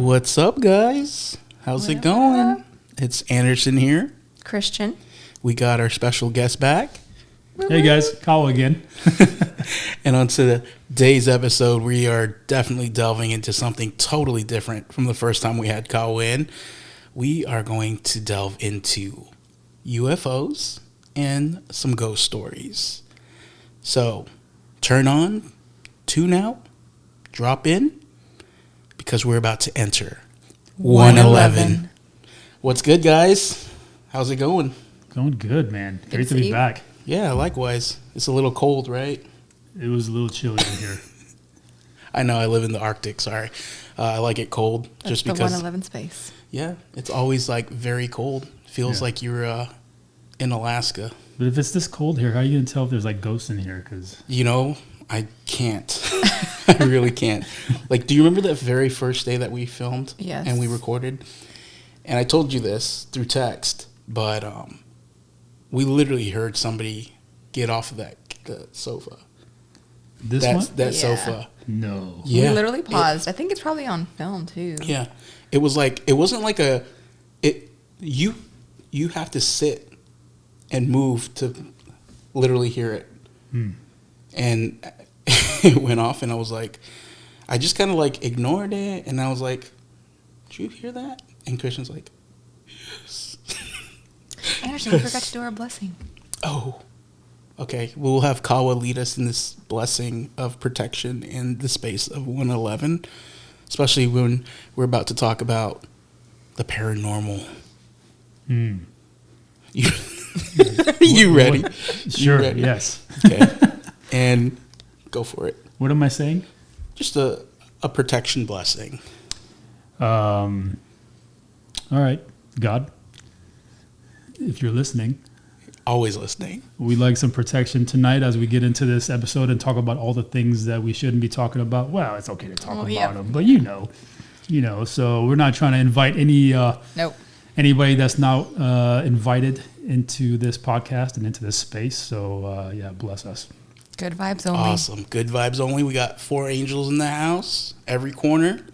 What's up, guys? How's it going? It's Anderson here. Christian. We got our special guest back. Hey guys, Kawa again. And on to today's episode, we are definitely delving into something totally different from the first time we had Kawa in. We are going to delve into UFOs and some ghost stories. So, turn on, tune out, drop in, because we're about to enter 111. What's good, guys? How's it going? Going good, man. Great to be back. Yeah, likewise. It's a little cold, right? It was a little chilly in here. I know, I live in the Arctic, sorry. I like it cold. That's just the because 111 space. Yeah, it's always like very cold. Feels like you're in Alaska. But if it's this cold here, how are you going to tell if there's like ghosts in here? Cause You know, I can't. I really can't. Like, do you remember that very first day that we filmed? Yes. And we recorded? And I told you this through text, but we literally heard somebody get off of the sofa. That sofa. No. Yeah. We literally paused. I think it's probably on film too. Yeah. It was like, it wasn't like you have to sit and move to literally hear it. And it went off, and I was like, I just kind of like ignored it, and I was like, did you hear that? And Christian's like, yes. Anderson, we forgot to do our blessing. Oh, okay. We'll have Kawa lead us in this blessing of protection in the space of 111, especially when we're about to talk about the paranormal. You ready? Sure, ready? yes. Okay. And go for it. What am I saying? Just a protection blessing. All right, God, if you're listening. Always listening. We'd like some protection tonight as we get into this episode and talk about all the things that we shouldn't be talking about. Well, it's okay to talk about them, but you know, so we're not trying to invite anybody that's not invited into this podcast and into this space. So, bless us. Good vibes only. Awesome. Good vibes only. We got 4 angels in the house, every corner.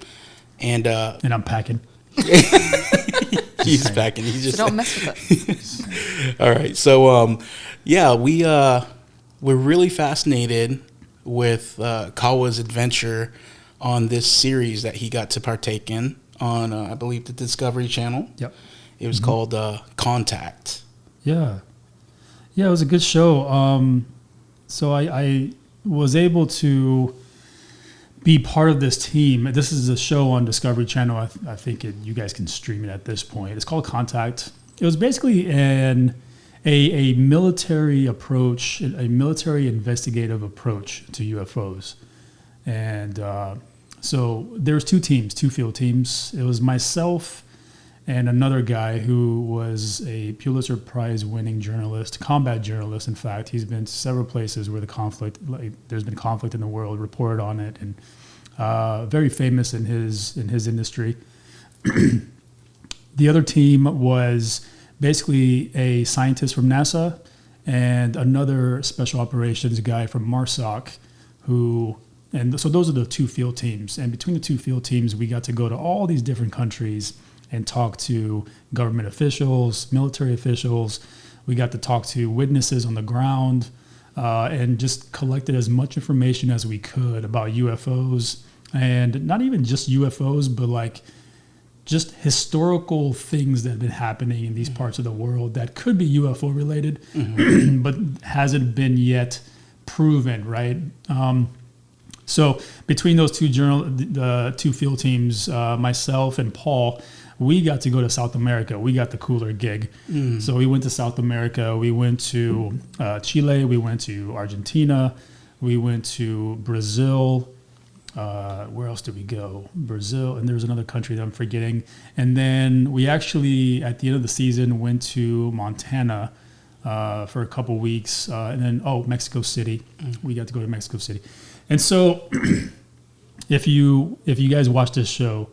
And I'm packing. He's packing. He's just so don't mess with us. All right. So, we're really fascinated with Kawa's adventure on this series that he got to partake in on, I believe, the Discovery Channel. Yep. It was called Contact. Yeah, it was a good show. So I was able to be part of this team. This is a show on Discovery Channel. I think you guys can stream it at this point. It's called Contact. It was basically a military approach, a military investigative approach to UFOs. And so there's 2 teams, 2 field teams. It was myself and another guy who was a Pulitzer Prize winning journalist, combat journalist. In fact, he's been to several places where there's been conflict in the world, reported on it, and very famous in his industry. The other team was basically a scientist from NASA and another special operations guy from MARSOC and so those are the 2 field teams. And between the 2 field teams, we got to go to all these different countries and talk to government officials, military officials. We got to talk to witnesses on the ground and just collected as much information as we could about UFOs. And not even just UFOs, but like just historical things that have been happening in these parts of the world that could be UFO related, but hasn't been yet proven, right? So between those the 2 field teams, myself and Paul, we got to go to South America. We got the cooler gig. So we went to South America. We went to Chile. We went to Argentina. We went to Brazil. Where else did we go? Brazil. And there's another country that I'm forgetting. And then we actually, at the end of the season, went to Montana for a couple weeks. And then, Mexico City. We got to go to Mexico City. And so if you guys watch this show,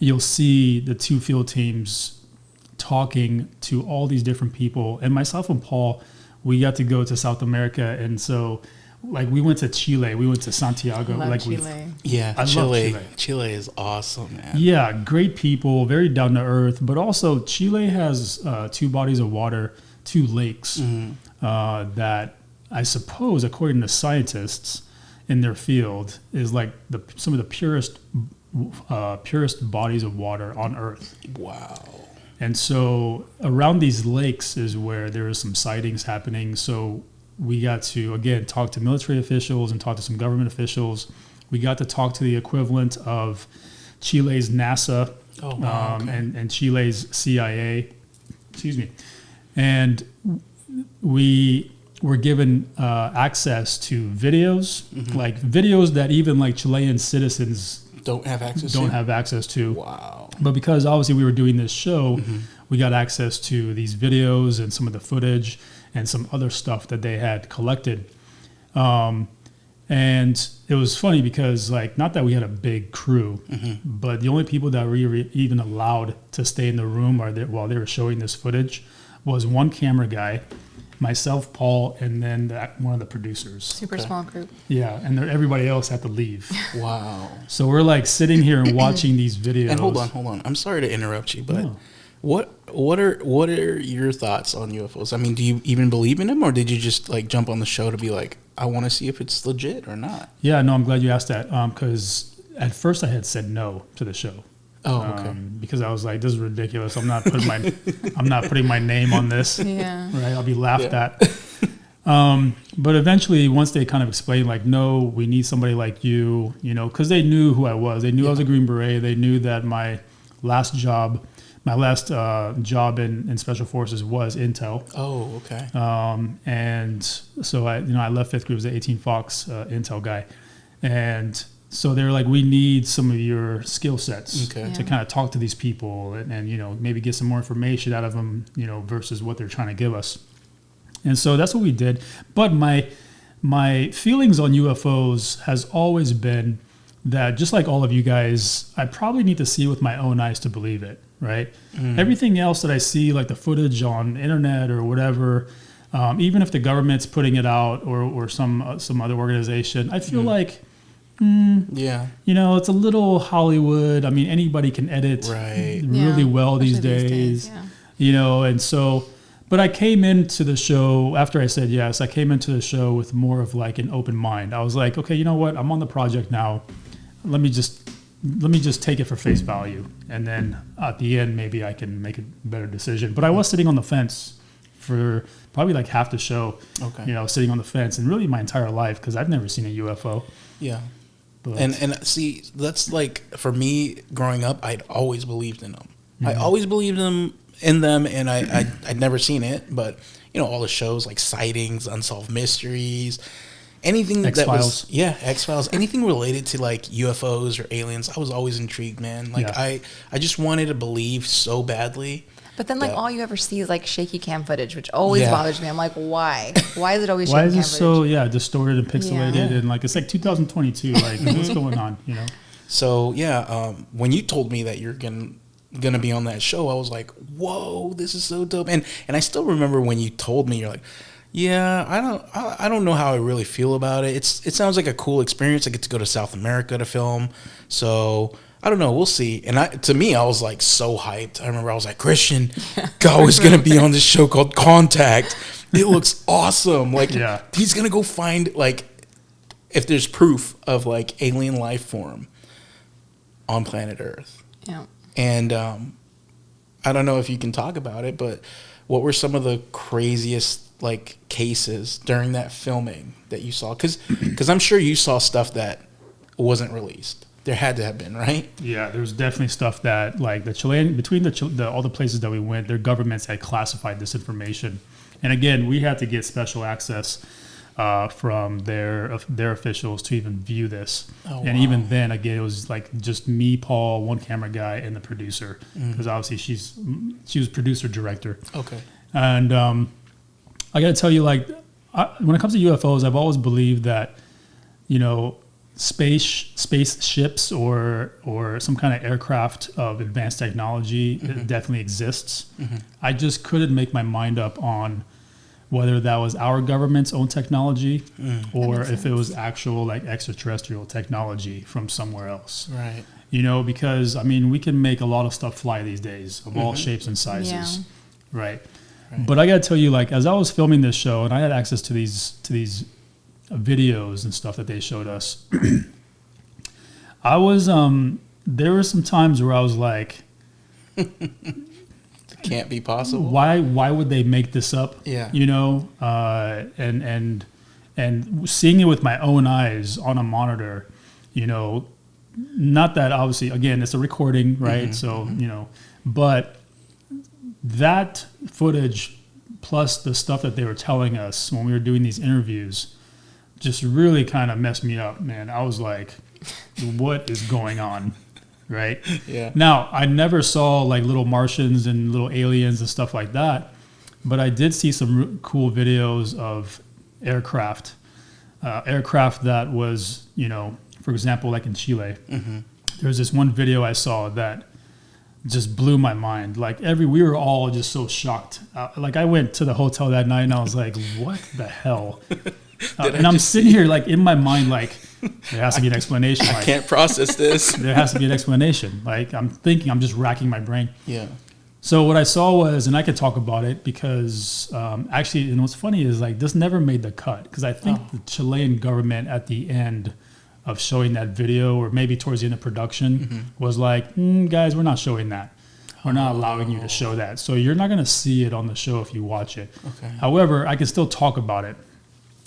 you'll see the 2 field teams talking to all these different people. And myself and Paul, we got to go to South America. And so like we went to Chile, we went to Santiago. Love like Chile. Yeah, I love Chile. Chile. Chile is awesome, man. Yeah, great people, very down to earth. But also, Chile has 2 bodies of water, 2 lakes that I suppose, according to scientists in their field, is like some of the purest bodies of water on Earth. Wow. And so around these lakes is where there is some sightings happening. So we got to, again, talk to military officials and talk to some government officials. We got to talk to the equivalent of Chile's NASA and Chile's CIA. Excuse me. And we were given access to videos, like videos that even like Chilean citizens Don't have access to? Wow. But because obviously we were doing this show, we got access to these videos and some of the footage and some other stuff that they had collected. And it was funny because, like, not that we had a big crew, but the only people that were even allowed to stay in the room while they were showing this footage was one camera guy, myself, Paul, and then one of the producers. Super small group. Yeah, and everybody else had to leave. Wow. So we're like sitting here and watching these videos. And hold on. I'm sorry to interrupt you, but what are your thoughts on UFOs? I mean, do you even believe in them, or did you just like jump on the show to be like, I want to see if it's legit or not? Yeah, no, I'm glad you asked that because at first I had said no to the show. Oh, okay. Because I was like, this is ridiculous. I'm not putting my name on this. Yeah. Right. I'll be laughed at. But eventually, once they kind of explained, like, no, we need somebody like you, because they knew who I was. They knew I was a Green Beret. They knew that my last job in Special Forces was Intel. Oh, okay. And so I left 5th group as an 18 Fox Intel guy. And so they're like, we need some of your skill sets to kind of talk to these people and maybe get some more information out of them, versus what they're trying to give us. And so that's what we did. But my feelings on UFOs has always been that, just like all of you guys, I probably need to see with my own eyes to believe it, right? Everything else that I see, like the footage on internet or whatever, even if the government's putting it out or some other organization, I feel like, it's a little Hollywood. I mean, anybody can edit really well these days. And so, but I came into the show, after I said yes, I came into the show with more of like an open mind. I was like, okay, you know what? I'm on the project now. Let me just take it for face value. And then at the end, maybe I can make a better decision. But I was sitting on the fence for probably like half the show, sitting on the fence, and really my entire life, because I've never seen a UFO. Yeah. But And see, that's like, for me growing up, I'd always believed in them. I always believed in them, and I'd never seen it, but all the shows like Sightings, Unsolved Mysteries, anything X-Files. X-Files, anything related to like UFOs or aliens, I was always intrigued, man. Like I just wanted to believe so badly. But then, like, all you ever see is like shaky cam footage, which always bothers me. I'm like, why? Why is it always shaky cam footage? Why is it so distorted and pixelated and like it's like 2022? Like what's going on? So when you told me that you're gonna be on that show, I was like, whoa, this is so dope. And I still remember when you told me, you're like, I don't know how I really feel about it. It sounds like a cool experience. I get to go to South America to film, so I don't know. We'll see. And to me, I was like so hyped. I remember I was like, Christian, God is gonna be on this show called Contact. It looks awesome. Like he's gonna go find like if there's proof of like alien life form on planet Earth. Yeah. And I don't know if you can talk about it, but what were some of the craziest like cases during that filming that you saw? Because I'm sure you saw stuff that wasn't released. There had to have been, right? Yeah, there was definitely stuff that like the Chilean, between all the places that we went, their governments had classified this information. And again, we had to get special access from their officials to even view this. And even then, again, it was like just me, Paul, one camera guy, and the producer, because obviously she was producer director. Okay. And I got to tell you, like, when it comes to UFOs, I've always believed that, spaceships or some kind of aircraft of advanced technology it definitely exists. I just couldn't make my mind up on whether that was our government's own technology or makes if it was actual like extraterrestrial technology from somewhere else. Right. You know, because I mean, we can make a lot of stuff fly these days of all shapes and sizes, Yeah. right? But I got to tell you, like, as I was filming this show and I had access to these videos and stuff that they showed us, I was there were some times where I was like, It can't be possible. why would they make this up? Yeah. You know, and seeing it with my own eyes on a monitor, you know, not that obviously, again, it's a recording, right? So, you know, but that footage plus the stuff that they were telling us when we were doing these interviews just really kind of messed me up, man. I was like, what is going on? Right? Yeah. Now, I never saw like little Martians and little aliens and stuff like that, but I did see some cool videos of aircraft that was, you know, for example, like in Chile. There was this one video I saw that just blew my mind. Like we were all just so shocked. Like I went to the hotel that night and I was like, what the hell? And I'm sitting here like in my mind, like there has to be an explanation. I like, can't process this. There has to be an explanation. Like I'm just racking my brain. Yeah. So what I saw was, and I could talk about it because actually, and what's funny is like this never made the cut because I think the Chilean government at the end of showing that video, or maybe towards the end of production, was like, guys, we're not showing that. We're not allowing you to show that. So you're not going to see it on the show if you watch it. Okay. However, I can still talk about it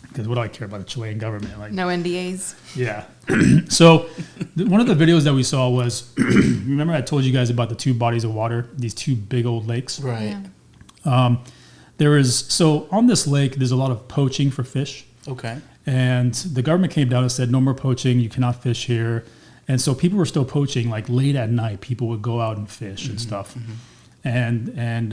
because what do I care about the Chilean government? Like, No NDAs. yeah. So one of the videos that we saw was, remember I told you guys about the two bodies of water, these two big old lakes? Right. Yeah. So on this lake, there's a lot of poaching for fish. Okay. And the government came down and said, no more poaching. You cannot fish here. And so people were still poaching, like late at night, people would go out and fish and stuff. And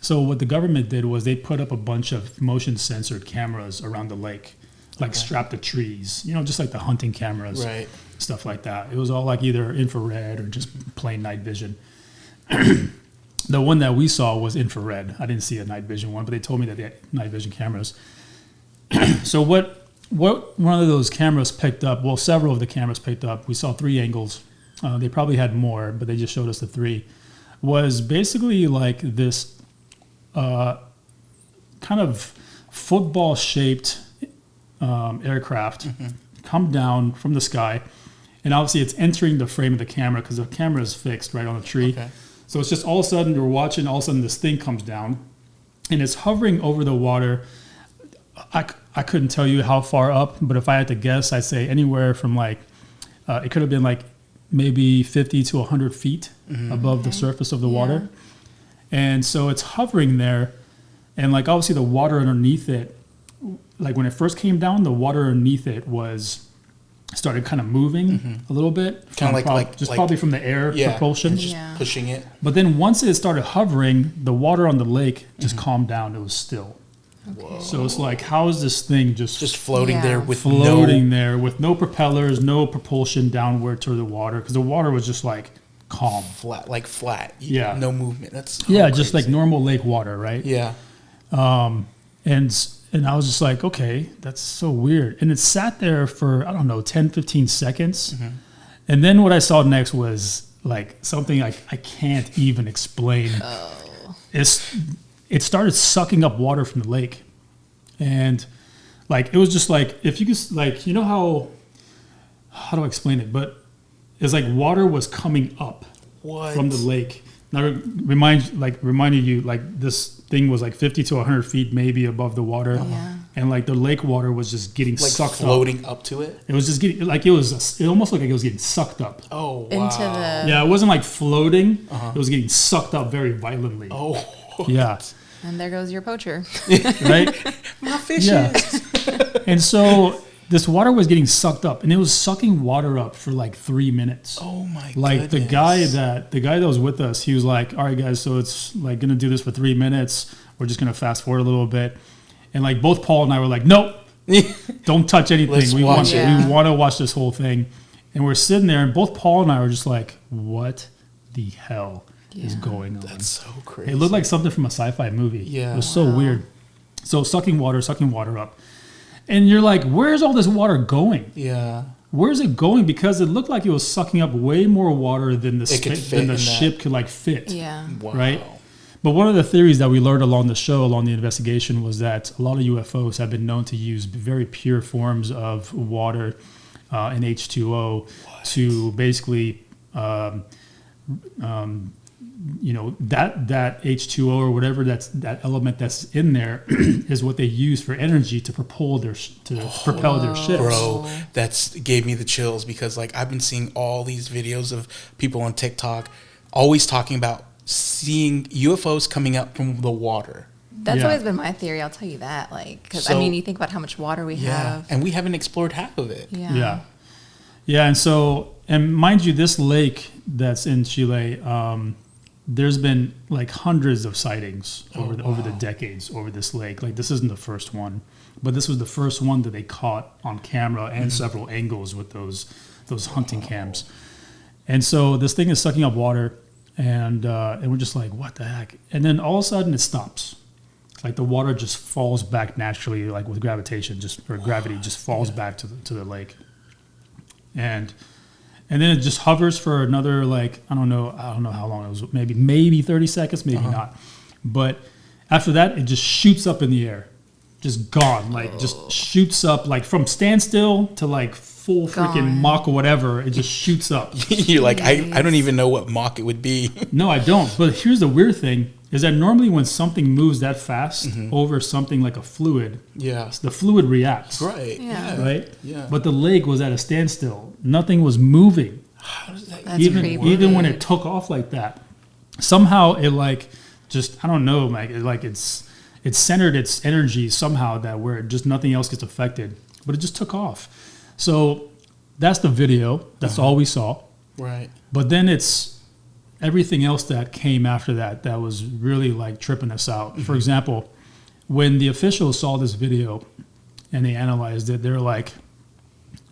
so what the government did was they put up a bunch of motion censored cameras around the lake, like strapped to trees, you know, just like the hunting cameras, Right. stuff like that. It was all like either infrared or just plain night vision. The one that we saw was infrared. I didn't see a night vision one, but they told me that they had night vision cameras. So what one of those cameras picked up, well, several of the cameras picked up, we saw 3 angles. They probably had more, but they just showed us the 3. Was basically like this kind of football-shaped aircraft come down from the sky, and obviously it's entering the frame of the camera because the camera is fixed right on the tree. Okay. So it's just all of a sudden we're watching, all of a sudden this thing comes down, and it's hovering over the water. I couldn't tell you how far up, but if I had to guess, I'd say anywhere from like, it could have been like maybe 50 to 100 feet above the surface of the water. And so it's hovering there. And like obviously the water underneath it, like when it first came down, the water underneath it started kind of moving a little bit. Kind of probably from the air propulsion. and just pushing it. But then once it started hovering, the water on the lake just calmed down. It was still. Whoa. So it's like, how is this thing just floating there with no propellers, no propulsion downward to the water? Because the water was just like calm, flat. Yeah. No movement. That's just like normal lake water, right? Yeah. And I was just like, okay, that's so weird. And it sat there for, I don't know, 10, 15 seconds. And then what I saw next was like something I can't even explain. It started sucking up water from the lake. And like, it was just like, if you could, like, you know how do I explain it? But it's like water was coming up from the lake. Now, reminding you, like, this thing was like 50 to 100 feet maybe above the water. And like the lake water was just getting sucked floating up to it. It was just getting, like, it almost looked like it was getting sucked up. Oh, wow. Yeah, it wasn't like floating. It was getting sucked up very violently. Oh. Yeah. And there goes your poacher. Right? My fishes. Yeah. And so this water was getting sucked up, and it was sucking water up for like 3 minutes. Oh my god. Like the guy that was with us, he was like, all right guys, so it's like gonna do this for 3 minutes. We're just gonna fast forward a little bit. And like both Paul and I were like, nope, don't touch anything. We want to watch this whole thing. And we're sitting there, and both Paul and I were just like, what the hell is going on? That's so crazy. It looked like something from a sci-fi movie. Yeah. It was so weird. So sucking water up. And you're like, where's all this water going? Yeah. Where's it going? Because it looked like it was sucking up way more water than the ship could like fit. Yeah. Wow. Right? But one of the theories that we learned along the investigation, was that a lot of UFOs have been known to use very pure forms of water and H2O to basically, that H2O or whatever that element that's in there is what they use for energy to propel their ships. Bro, that's gave me the chills, because like I've been seeing all these videos of people on TikTok always talking about seeing UFOs coming up from the water. That's always been my theory. I'll tell you that. Like, because you think about how much water we have, and we haven't explored half of it. Yeah. And mind you, this lake that's in Chile, there's been like hundreds of sightings over the decades over this lake. Like, this isn't the first one, but this was the first one that they caught on camera and several angles with those hunting cams. And so this thing is sucking up water. And we're just like, what the heck? And then all of a sudden it stops. Like the water just falls back naturally, like with gravitation, gravity just falls back to the lake. And then it just hovers for another, like, I don't know how long it was, maybe 30 seconds, maybe not. But after that, it just shoots up in the air. Just gone. Like, just shoots up, like from standstill to like full freaking Mach or whatever. It just shoots up. You're like, I don't even know what Mach it would be. No, I don't. But here's the weird thing, is that normally when something moves that fast over something like a fluid, the fluid reacts. Right. Yeah. Right? Yeah. But the lake was at a standstill. Nothing was moving. How does that That's even when it took off like that. Somehow it like just, I don't know, like it's centered its energy somehow that where just nothing else gets affected. But it just took off. So that's the video. That's all we saw. Right. But then it's everything else that came after that was really like tripping us out. For example, when the officials saw this video and they analyzed it, they're like,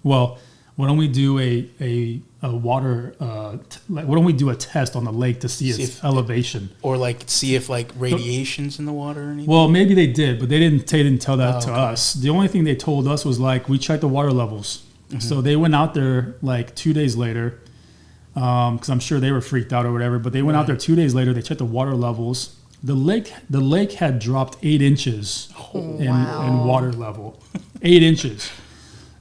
well, why don't we do a water, why don't we do a test on the lake to see its elevation? Or like see if like radiation's in the water or anything? Well, maybe they did, but they didn't tell that to us. The only thing they told us was like, we checked the water levels. So they went out there like 2 days later, because I'm sure they were freaked out or whatever, but they went out there 2 days later, they checked the water levels. The lake had dropped 8 inches in water level. 8 inches.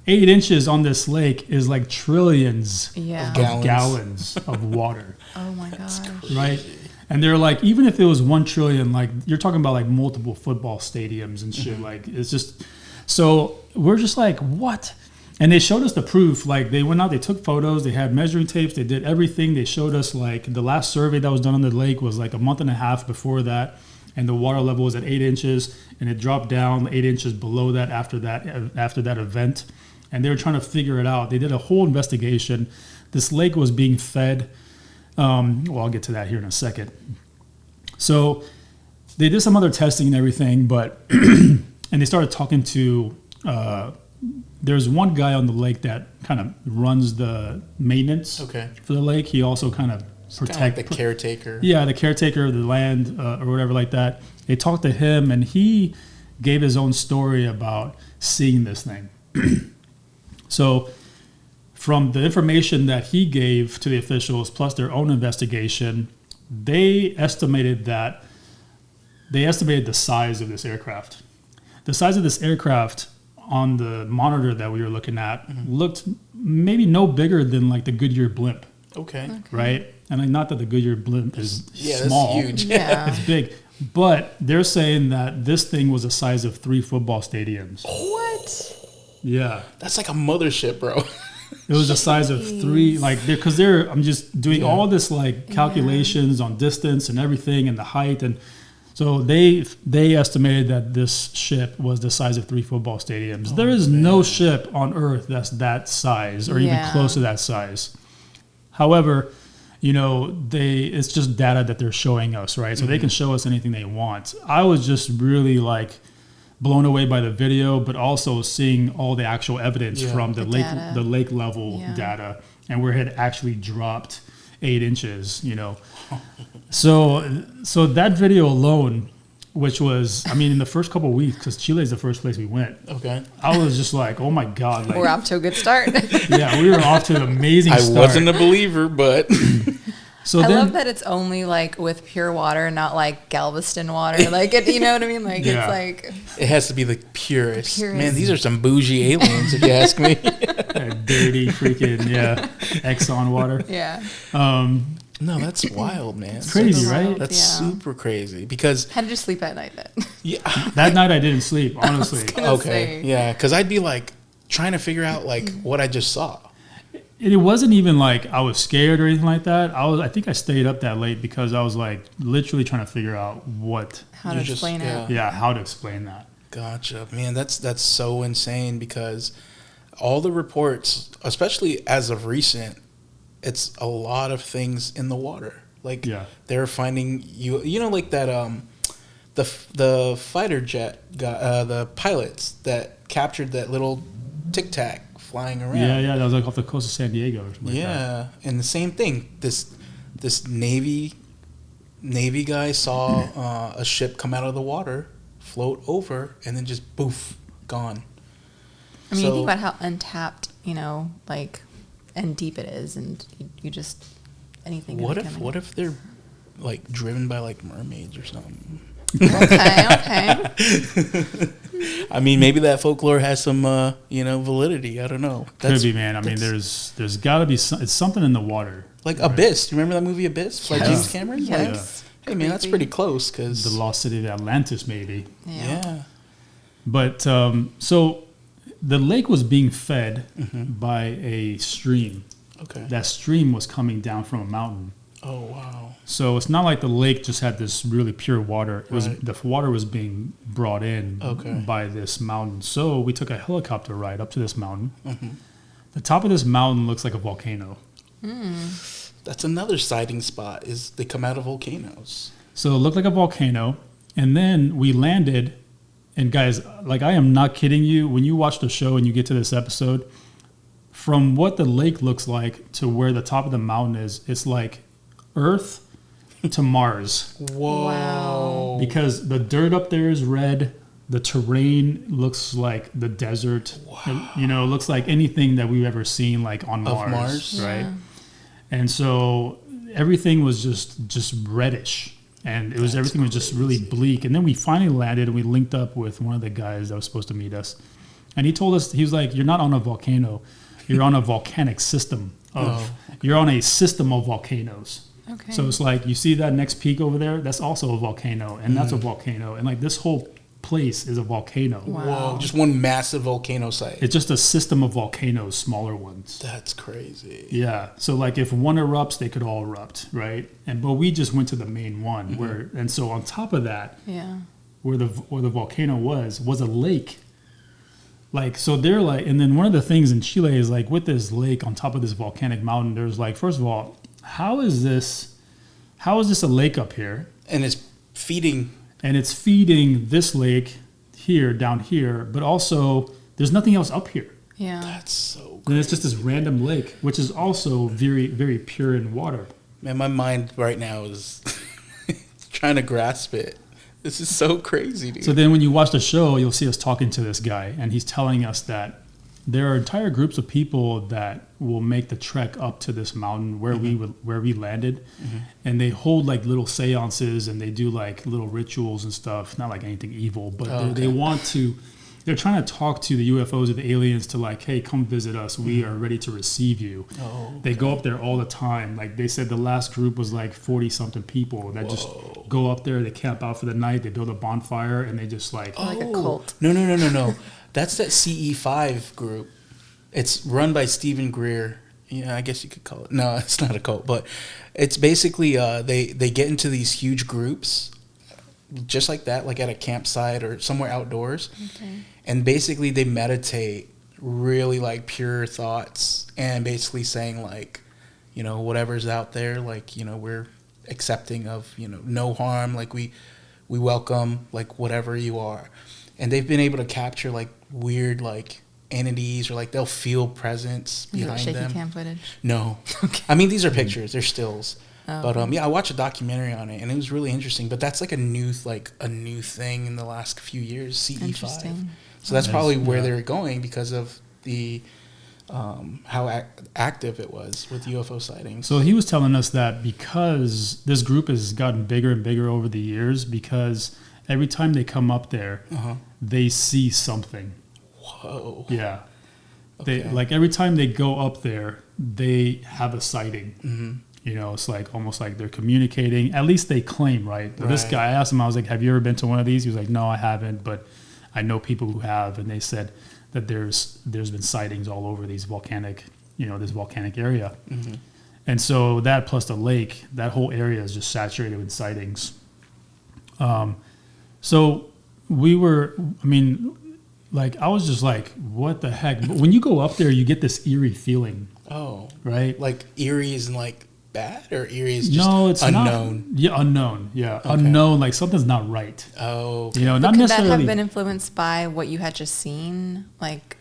8 inches on this lake is like trillions of gallons of water. Oh my gosh. Right? And they're like, even if it was 1 trillion, like you're talking about like multiple football stadiums and shit. Like it's just, so we're just like, what? And they showed us the proof. Like they went out, they took photos, they had measuring tapes, they did everything. They showed us like the last survey that was done on the lake was like a month and a half before that. And the water level was at 8 inches and it dropped down 8 inches below that after that event. And they were trying to figure it out. They did a whole investigation. This lake was being fed. Well, I'll get to that here in a second. So they did some other testing and everything, but and they started talking to. There's one guy on the lake that kind of runs the maintenance for the lake. He also kind of protects like the caretaker. Yeah, the caretaker of the land or whatever like that. They talked to him, and he gave his own story about seeing this thing. So from the information that he gave to the officials, plus their own investigation, they estimated the size of this aircraft. The size of this aircraft on the monitor that we were looking at looked maybe no bigger than like the Goodyear blimp. Okay. Right? And not that the Goodyear blimp is small. That's huge. Yeah. It's big. But they're saying that this thing was the size of 3 football stadiums. What? Yeah. That's like a mothership, bro. It was the size of 3, like, because I'm just doing all this, like, calculations on distance and everything and the height. And so they estimated that this ship was the size of 3 football stadiums. There is no ship on Earth that's that size or even close to that size. However, it's just data that they're showing us, right? So they can show us anything they want. I was just really, like, blown away by the video, but also seeing all the actual evidence from the lake level data, and where it had actually dropped 8 inches. So that video alone which was, I mean, in the first couple of weeks, because Chile is the first place we went. Okay. I was just like, oh my God. Like, We're off to a good start. yeah, we were off to an amazing start. I wasn't a believer, but So I then, love that it's only like with pure water, not like Galveston water. Like, you know what I mean? Like, Yeah. it's like it has to be the purest. The purest. Man, these are some bougie aliens, if you ask me. dirty freaking, Exxon water. yeah. No, that's wild, man. It's crazy, Super right? wild, That's yeah. super crazy because How did you sleep at night then? yeah, That night I didn't sleep, honestly. gonna okay, say. yeah, because I'd be like trying to figure out like what I just saw. It wasn't even like I was scared or anything like that. I think I stayed up that late because I was like literally trying to figure out How to You just- explain yeah. it? how to explain that. Gotcha, man. That's so insane because all the reports, especially as of recent, it's a lot of things in the water. Like they're finding you know, like that the fighter jet guy, the pilots that captured that little Tic Tac flying around. Yeah, that was like off the coast of San Diego or something like that. Yeah, and the same thing. This Navy guy saw a ship come out of the water, float over, and then just poof, gone. I mean, you think about how untapped, you know, like, and deep it is, and you just anything. What if they're like driven by like mermaids or something? Okay. I mean, maybe that folklore has some validity. I don't know. Could be, man. I mean, there's got to be it's something in the water. like Abyss. You remember that movie Abyss? Like Yes. James Cameron. Yes. Like, hey man, that's pretty close The because lost city of Atlantis, maybe. yeah. But so the lake was being fed by a stream. Okay. That stream was coming down from a mountain. Oh wow. So it's not like the lake just had this really pure water. It was Right. the water was being brought in Okay. by this mountain. So we took a helicopter ride up to this mountain. Mm-hmm. The top of this mountain looks like a volcano. That's another sighting spot. Is they come out of volcanoes. So it looked like a volcano, and then we landed. And guys, like I am not kidding you. When you watch the show and you get to this episode, from what the lake looks like to where the top of the mountain is, it's like Earth to Mars. Whoa. Wow. Because the dirt up there is red. The terrain looks like the desert. Wow. It, it looks like anything that we've ever seen, like on Of Mars, Mars? right? And so everything was just reddish, and everything was just really bleak. And then we finally landed, and we linked up with one of the guys that was supposed to meet us, and he told us, he was like, "You're not on a volcano, you're on a volcanic system. You're on a system of volcanoes." Okay. So it's like, you see that next peak over there? That's also a volcano, and that's a volcano. And like this whole place is a volcano. Wow. Whoa. Just one massive volcano site. It's just a system of volcanoes, smaller ones. That's crazy. Yeah. So like if one erupts, they could all erupt, right? But we just went to the main one and so on top of that, Yeah. where the volcano was a lake. Like, so they're like, and then one of the things in Chile is like with this lake on top of this volcanic mountain, there's like, first of all, how is this a lake up here? And it's feeding. And it's feeding this lake here, down here, but also there's nothing else up here. Yeah. That's so And it's just this random lake, which is also very, very pure in water. Man, my mind right now is trying to grasp it. This is so crazy, dude. So then when you watch the show, you'll see us talking to this guy, and he's telling us that there are entire groups of people that will make the trek up to this mountain where we landed, and they hold like little seances and they do like little rituals and stuff. Not like anything evil, but they want to. They're trying to talk to the UFOs or the aliens to like, hey, come visit us. We are ready to receive you. They go up there all the time. Like they said, the last group was like 40-something people that just go up there. They camp out for the night. They build a bonfire and they just like. Like a cult. No. That's that CE5 group. It's run by Stephen Greer. Yeah, I guess you could call it. No, it's not a cult, but it's basically they get into these huge groups, just like that, like at a campsite or somewhere outdoors. Okay. And basically they meditate really like pure thoughts and basically saying like, whatever's out there, like, we're accepting of, no harm, like we welcome like whatever you are. And they've been able to capture like weird like entities or like they'll feel presence behind shaky them. cam footage? No. Okay. I mean, these are pictures, they're stills. But I watched a documentary on it, and it was really interesting. But that's like a new thing in the last few years. CE5. So that's probably where they're going because of the how active it was with UFO sightings. So he was telling us that because this group has gotten bigger and bigger over the years, because every time they come up there, they see something. Whoa. Yeah. Okay. They like every time they go up there, they have a sighting. Mm-hmm. You know, it's like almost like they're communicating. At least they claim, right? This guy, I asked him, I was like, "Have you ever been to one of these?" He was like, "No, I haven't, but I know people who have," and they said that there's been sightings all over these volcanic, this volcanic area. Mm-hmm. And so that plus the lake, that whole area is just saturated with sightings. So we were, I was just like, what the heck? But when you go up there, you get this eerie feeling. Oh. Right? Like eerie is like bad, or eerie is just it's unknown? Not. Yeah, unknown. Yeah, okay. Unknown, like something's not right. Oh. Okay. Not could necessarily. that have been influenced by what you had just seen? Like,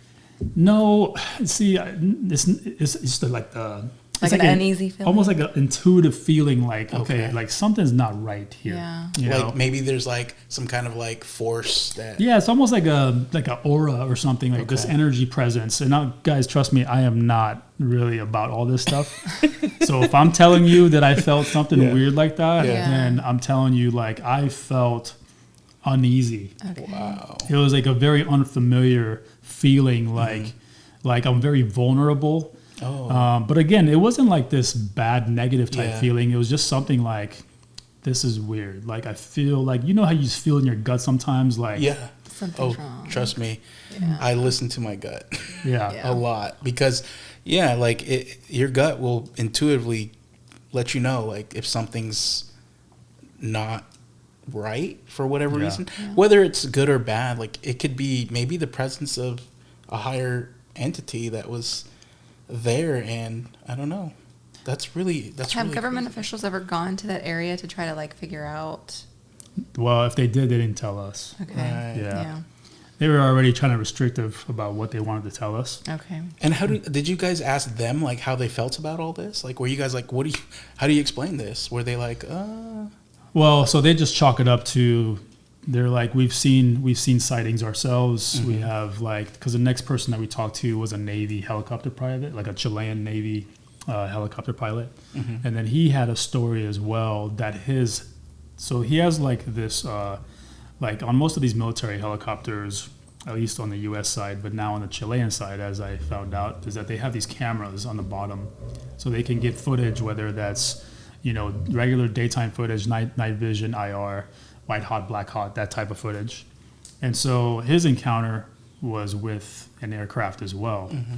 no, see, it's just like the... Like an uneasy feeling? Almost like an intuitive feeling, like, okay, like something's not right here. Yeah. Like maybe there's like some kind of like force that... Yeah, it's almost like a aura or something, like this energy presence. And now, guys, trust me, I am not really about all this stuff. So if I'm telling you that I felt something weird like that, then I'm telling you, like, I felt uneasy. Okay. Wow. It was like a very unfamiliar feeling, like I'm very vulnerable. Oh. But again, it wasn't like this bad negative type feeling. It was just something like, this is weird. Like I feel like, you know how you just feel in your gut sometimes, like something's wrong. Trust me, Yeah. I listen to my gut yeah. a lot because your gut will intuitively let you know like if something's not right for whatever reason, whether it's good or bad. Like it could be maybe the presence of a higher entity that was there, and I don't know. Have really government crazy. officials ever gone to that area to try to like figure out? Well, if they did, they didn't tell us. Okay. Right. Yeah. They were already kind of restrictive about what they wanted to tell us. Okay. And did you guys ask them like how they felt about all this? Like, were you guys like, how do you explain this? Were they like, Well, so they just chalk it up to, they're like, we've seen sightings ourselves. Mm-hmm. We have because the next person that we talked to was a Navy helicopter pilot, like a Chilean Navy helicopter pilot. Mm-hmm. And then he had a story as well that so he has like this, like on most of these military helicopters, at least on the U.S. side, but now on the Chilean side, as I found out, is that they have these cameras on the bottom. So they can get footage, whether that's, regular daytime footage, night vision, IR, white hot, black hot, that type of footage. And so his encounter was with an aircraft as well. Mm-hmm.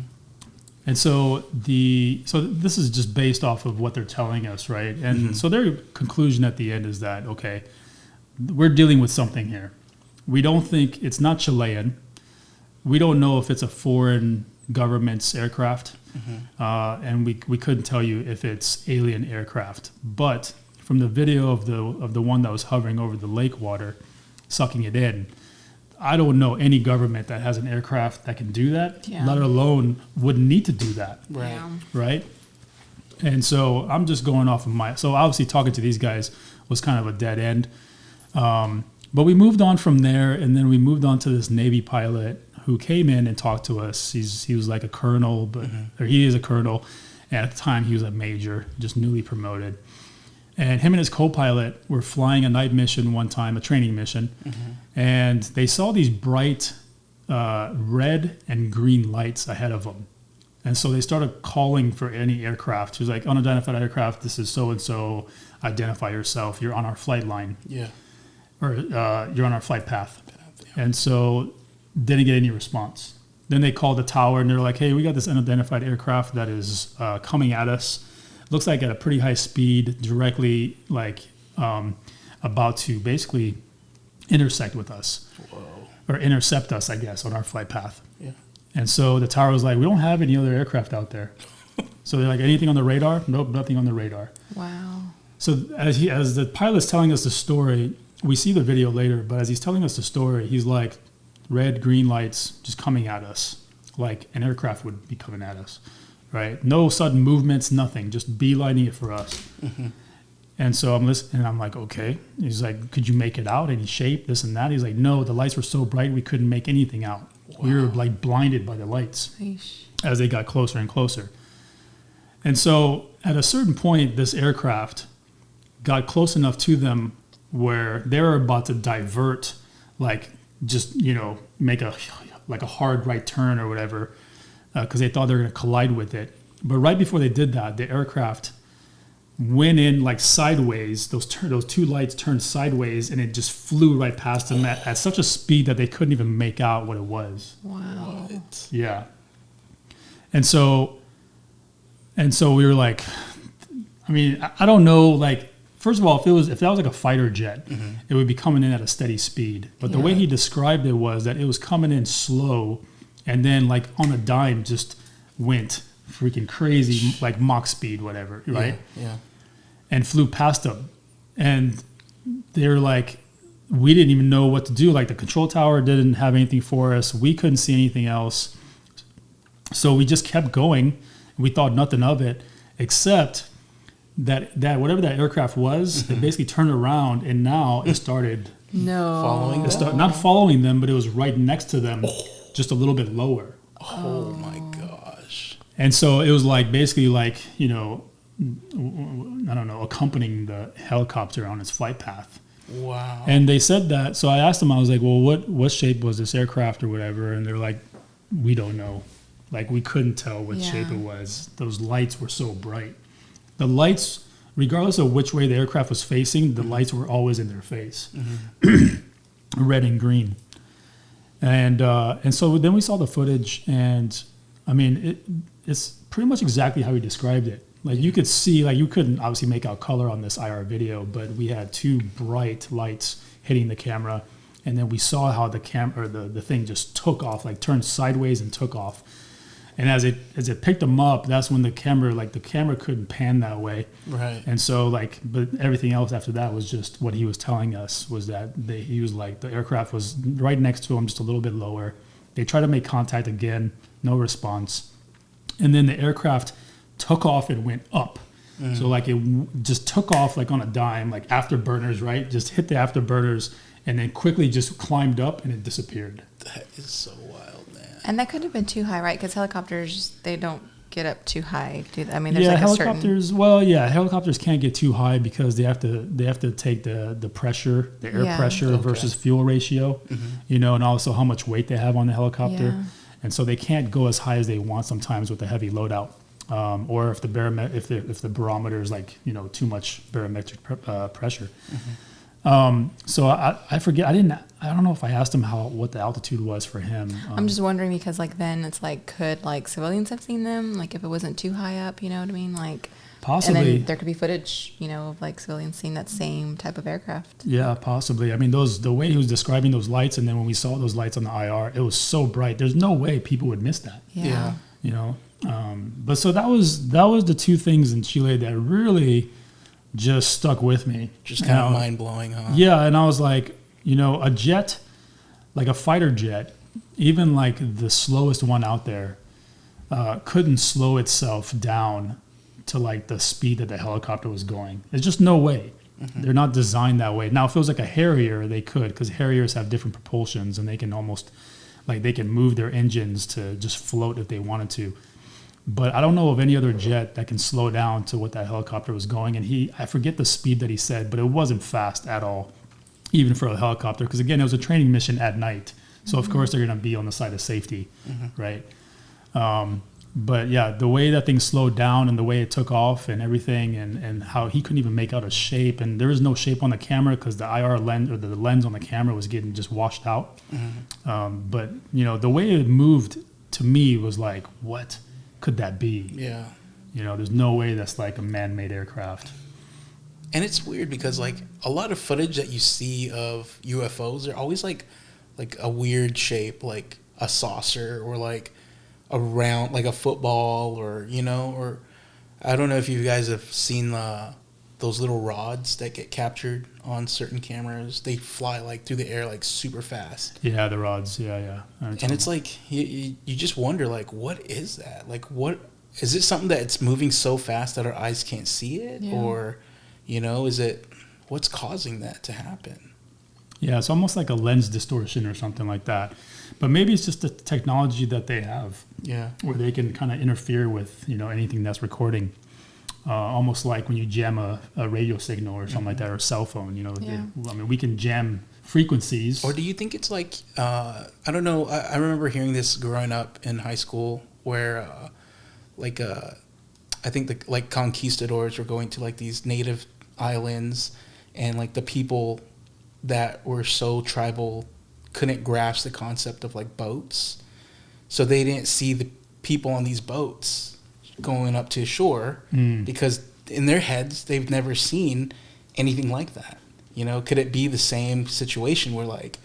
And so this is just based off of what they're telling us, right? And so their conclusion at the end is that, okay, we're dealing with something here. We don't think it's not Chilean. We don't know if it's a foreign government's aircraft. Mm-hmm. And we couldn't tell you if it's alien aircraft. But from the video of the one that was hovering over the lake water, sucking it in, I don't know any government that has an aircraft that can do that, let alone would need to do that. right? Yeah. Right? And so I'm just going off of so obviously talking to these guys was kind of a dead end. But we moved on from there, and then we moved on to this Navy pilot who came in and talked to us. He was like a colonel, or he is a colonel. And at the time, he was a major, just newly promoted. And him and his co-pilot were flying a night mission one time, a training mission, and they saw these bright red and green lights ahead of them. And so they started calling for any aircraft. He was like, unidentified aircraft, this is so-and-so, identify yourself, you're on our flight line. Yeah. Or you're on our flight path. And so didn't get any response. Then they called the tower, and they're like, hey, we got this unidentified aircraft that is coming at us. Looks like at a pretty high speed, directly about to basically intersect with us. Whoa. Or intercept us, I guess, on our flight path. Yeah. And so the tower was like, we don't have any other aircraft out there. So they're like, anything on the radar? Nope, nothing on the radar. Wow. So as the pilot's telling us the story, we see the video later, but as he's telling us the story, he's like, red, green lights just coming at us, like an aircraft would be coming at us. Right? No sudden movements, nothing. Just beelining it for us. Mm-hmm. And so I'm listening, and I'm like, okay. He's like, could you make it out? Any shape, this and that? He's like, no, the lights were so bright we couldn't make anything out. Wow. We were like blinded by the lights as they got closer and closer. And so at a certain point, this aircraft got close enough to them where they were about to divert, like just, make a hard right turn or whatever, because they thought they were going to collide with it. But right before they did that, the aircraft went in like sideways. Those two lights turned sideways, and it just flew right past them at such a speed that they couldn't even make out what it was. Wow. What? Yeah. And so we were like, I mean, I don't know, like, first of all, if that was like a fighter jet, it would be coming in at a steady speed. But the way he described it was that it was coming in slow, and then like on a dime just went freaking crazy, like Mach speed, whatever, right? Yeah. And flew past them. And they're like, we didn't even know what to do. Like the control tower didn't have anything for us. We couldn't see anything else. So we just kept going. We thought nothing of it, except that whatever that aircraft was, it basically turned around, and now it started following them? not following them, but it was right next to them, just a little bit lower. Oh my gosh. And so it was like basically like, I don't know, accompanying the helicopter on its flight path. Wow. And they said that. So I asked them, I was like, well, what shape was this aircraft or whatever? And they're like, we don't know. Like, we couldn't tell what shape it was. Those lights were so bright. The lights, regardless of which way the aircraft was facing, the lights were always in their face, red and green. And so then we saw the footage, and I mean, it's pretty much exactly how he described it. Like, you could see, like, you couldn't obviously make out color on this IR video, but we had two bright lights hitting the camera, and then we saw how the thing just took off, like turned sideways and took off. And as it picked them up, that's when the camera couldn't pan that way. Right. And so but everything else after that was just what he was telling us was that he was like, the aircraft was right next to him, just a little bit lower. They tried to make contact again, no response. And then the aircraft took off and went up. So like it just took off like on a dime, like afterburners, right? Just hit the afterburners and then quickly just climbed up and it disappeared. That is so wild, man. And that couldn't have been too high, right? Because helicopters, they don't get up too high. I mean, there's helicopters. Helicopters can't get too high because they have to take the pressure, the air pressure versus fuel ratio, and also how much weight they have on the helicopter, and so they can't go as high as they want sometimes with a heavy loadout, or if the barometer is like too much barometric pressure. So I forget. I don't know if I asked him what the altitude was for him. I'm just wondering because then it's like, could civilians have seen them? Like if it wasn't too high up, you know what I mean? Like possibly. And then there could be footage, of civilians seeing that same type of aircraft. Yeah, possibly. I mean, the way he was describing those lights, and then when we saw those lights on the IR, it was so bright. There's no way people would miss that. Yeah. But so that was the two things in Chile that really just stuck with me. Just kind of mind-blowing, huh? Yeah, and I was like, a jet, like a fighter jet, even like the slowest one out there, couldn't slow itself down to like the speed that the helicopter was going. There's just no way. They're not designed that way. Now, if it was like a Harrier, they could, because Harriers have different propulsions, and they can almost, they can move their engines to just float if they wanted to. But I don't know of any other jet that can slow down to what that helicopter was going. And I forget the speed that he said, but it wasn't fast at all, even for a helicopter. Because again, it was a training mission at night. So of course they're going to be on the side of safety, right? But yeah, the way that thing slowed down and the way it took off and everything, and how he couldn't even make out a shape. And there was no shape on the camera because the IR lens, or the lens on the camera, was getting just washed out. But the way it moved to me was like, what could that be? Yeah. There's no way that's like a man-made aircraft. And it's weird because a lot of footage that you see of UFOs, they're always like a weird shape, like a saucer or like a round, like a football, or or I don't know if you guys have seen those little rods that get captured on certain cameras. They fly through the air super fast. Yeah, the rods. Yeah. And it's you just wonder what is that? What is it? Something that's moving so fast that our eyes can't see it, or You know, what's causing that to happen? Yeah, it's almost like a lens distortion or something like that. But maybe it's just the technology that they have. Yeah. Where they can kind of interfere with, anything that's recording. Almost like when you jam a radio signal or something like that, or a cell phone, we can jam frequencies. Or do you think it's like, I don't know, I remember hearing this growing up in high school where, I think the conquistadors were going to like these native islands, and like the people that were so tribal couldn't grasp the concept of like boats, so they didn't see the people on these boats going up to shore because in their heads they've never seen anything like that. Could it be the same situation where like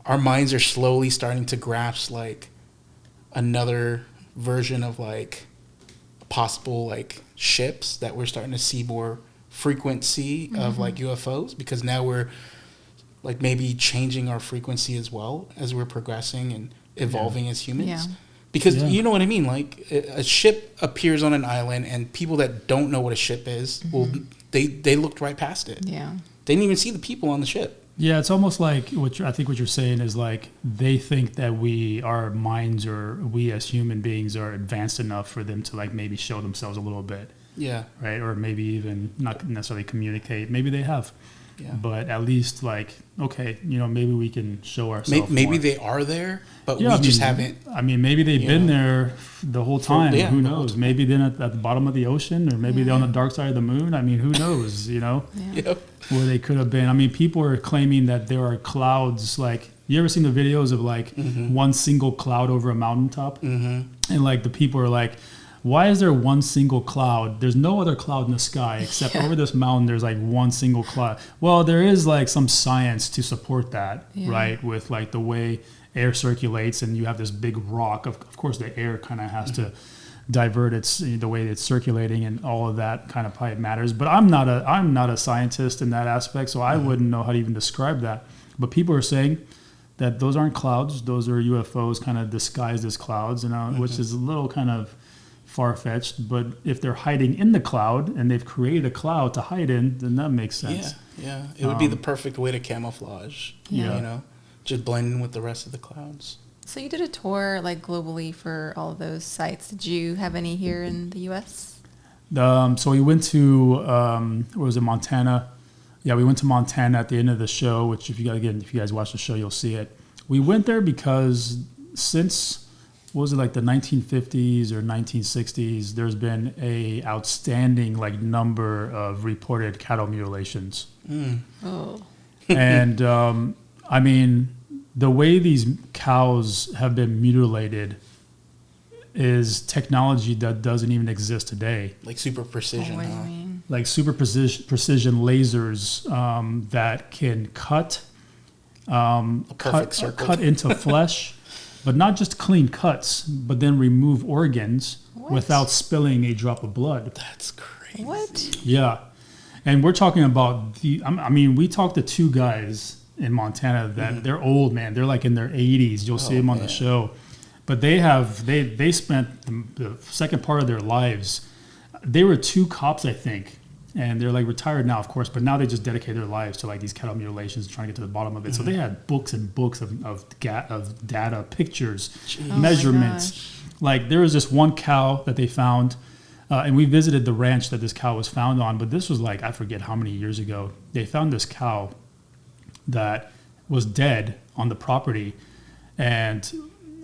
our minds are slowly starting to grasp like another version of like possible like ships that we're starting to see more frequency of like UFOs, because now we're like maybe changing our frequency as well as we're progressing and evolving as humans. Yeah. Because you know what I mean? Like a ship appears on an island and people that don't know what a ship is, they looked right past it. Yeah. They didn't even see the people on the ship. Yeah, it's almost like I think what you're saying is like they think that our minds or we as human beings are advanced enough for them to like maybe show themselves a little bit. Yeah. Right? Or maybe even not necessarily communicate. Maybe they have. Yeah. But at least like, okay, maybe we can show ourselves Maybe more. they are there, but we just haven't. I mean, maybe they've been there the whole time. Who knows? Maybe they're at the bottom of the ocean, or maybe they're on the dark side of the moon. I mean, who knows, Yep. Where they could have been. I mean, people are claiming that there are clouds. Like, you ever seen the videos of like one single cloud over a mountaintop? And like the people are like, why is there one single cloud? There's no other cloud in the sky except over this mountain. There's like one single cloud. Well, there is like some science to support that, right? With like the way air circulates, and you have this big rock. Of course, the air kind of has to divert the way it's circulating, and all of that kind of probably matters. But I'm not a scientist in that aspect, so I wouldn't know how to even describe that. But people are saying that those aren't clouds; those are UFOs, kind of disguised as clouds, which is a little kind of far-fetched. But if they're hiding in the cloud and they've created a cloud to hide in, then that makes sense. Yeah. It would be the perfect way to camouflage. Just blend in with the rest of the clouds. So you did a tour like globally for all of those sites. Did you have any here in the U.S.? So we went to where was it, Montana? Yeah, we went to Montana at the end of the show. Which, if you guys watch the show, you'll see it. We went there because since what was it, like the 1950s or 1960s, there's been a outstanding like number of reported cattle mutilations. Oh. And I mean, the way these cows have been mutilated is technology that doesn't even exist today. Like super precision. What do you mean? Like super precision lasers that can cut into flesh. But not just clean cuts, but then remove organs without spilling a drop of blood. That's crazy. What? Yeah. And we're talking about we talked to two guys in Montana that they're old, man. They're like in their 80s. You'll see them on the show. But they spent the second part of their lives. They were two cops, I think. And they're like retired now, of course, but now they just dedicate their lives to like these cattle mutilations, trying to get to the bottom of it. So they had books and books of data, pictures, measurements. Like there was this one cow that they found, and we visited the ranch that this cow was found on. But this was like, I forget how many years ago. They found this cow that was dead on the property, and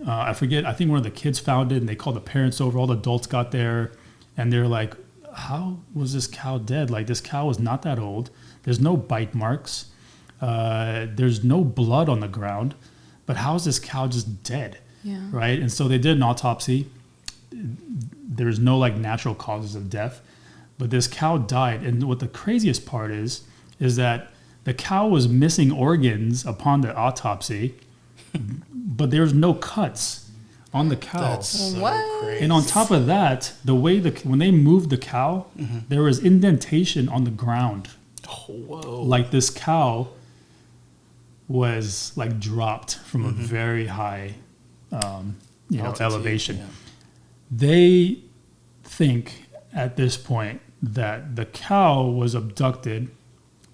I forget. I think one of the kids found it, and they called the parents over. All the adults got there, and they're like, how was this cow dead? Like, this cow was not that old. There's no bite marks. There's no blood on the ground. But how is this cow just dead? Yeah. Right? And so they did an autopsy. There's no, like, natural causes of death. But this cow died. And what the craziest part is that the cow was missing organs upon the autopsy, but there's no cuts on the cow. That's so crazy. And on top of that, the way when they moved the cow, there was indentation on the ground. Oh, whoa. Like this cow was like dropped from a very high elevation. Yeah. They think at this point that the cow was abducted.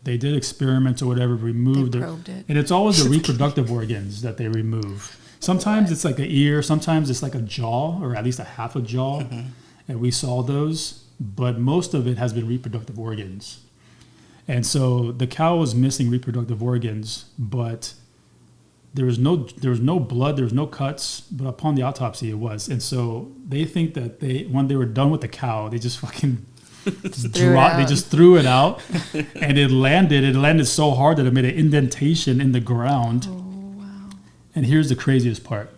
They did experiments or whatever, removed They it. probed it. And it's always the reproductive organs that they remove. Sometimes it's like an ear, sometimes it's like a jaw, or at least a half a jaw. And we saw those, but most of it has been reproductive organs. And so the cow was missing reproductive organs, but there was no blood, there was no cuts, but upon the autopsy it was. And so they think that when they were done with the cow, they just fucking they just threw it out, and it landed so hard that it made an indentation in the ground. Oh, wow. And here's the craziest part.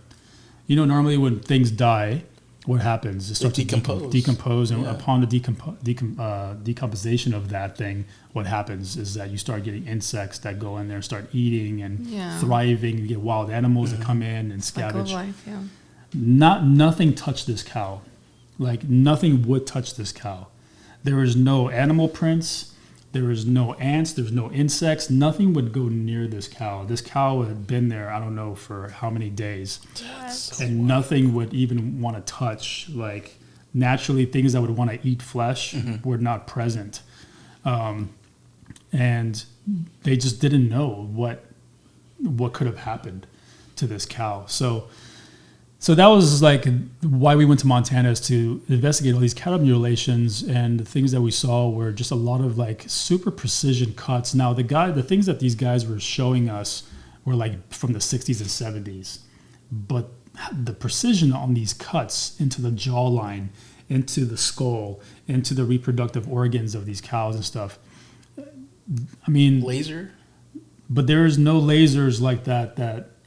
You know, normally when things die, what happens? It starts to decompose, and upon the decomposition of that thing, what happens is that you start getting insects that go in there and start eating and thriving. You get wild animals that come in and scavenge. Cycle of life, yeah. Nothing touched this cow. Like, nothing would touch this cow. There was no animal prints. There was no ants. There was no insects. Nothing would go near this cow. This cow had been there, I don't know for how many days. And nothing would even want to touch. Like, naturally, things that would want to eat flesh were not present. And they just didn't know what could have happened to this cow. So that was like why we went to Montana, is to investigate all these cattle mutilations, and the things that we saw were just a lot of like super precision cuts. Now the things that these guys were showing us were like from the 60s and 70s, but the precision on these cuts into the jawline, into the skull, into the reproductive organs of these cows and stuff. I mean, laser, but there is no lasers like that,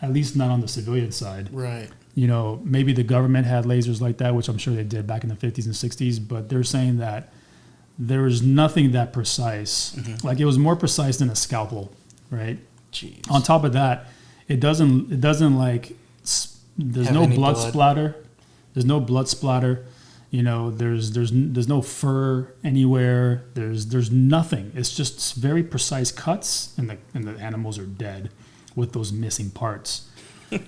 at least not on the civilian side. right? You know, maybe the government had lasers like that, which I'm sure they did back in the 50s and 60s, but they're saying that there is nothing that precise. Like, it was more precise than a scalpel, right? Jeez. On top of that, it doesn't like, there's no blood splatter. There's no blood splatter. You know, there's no fur anywhere. There's nothing. It's just very precise cuts, and the animals are dead with those missing parts.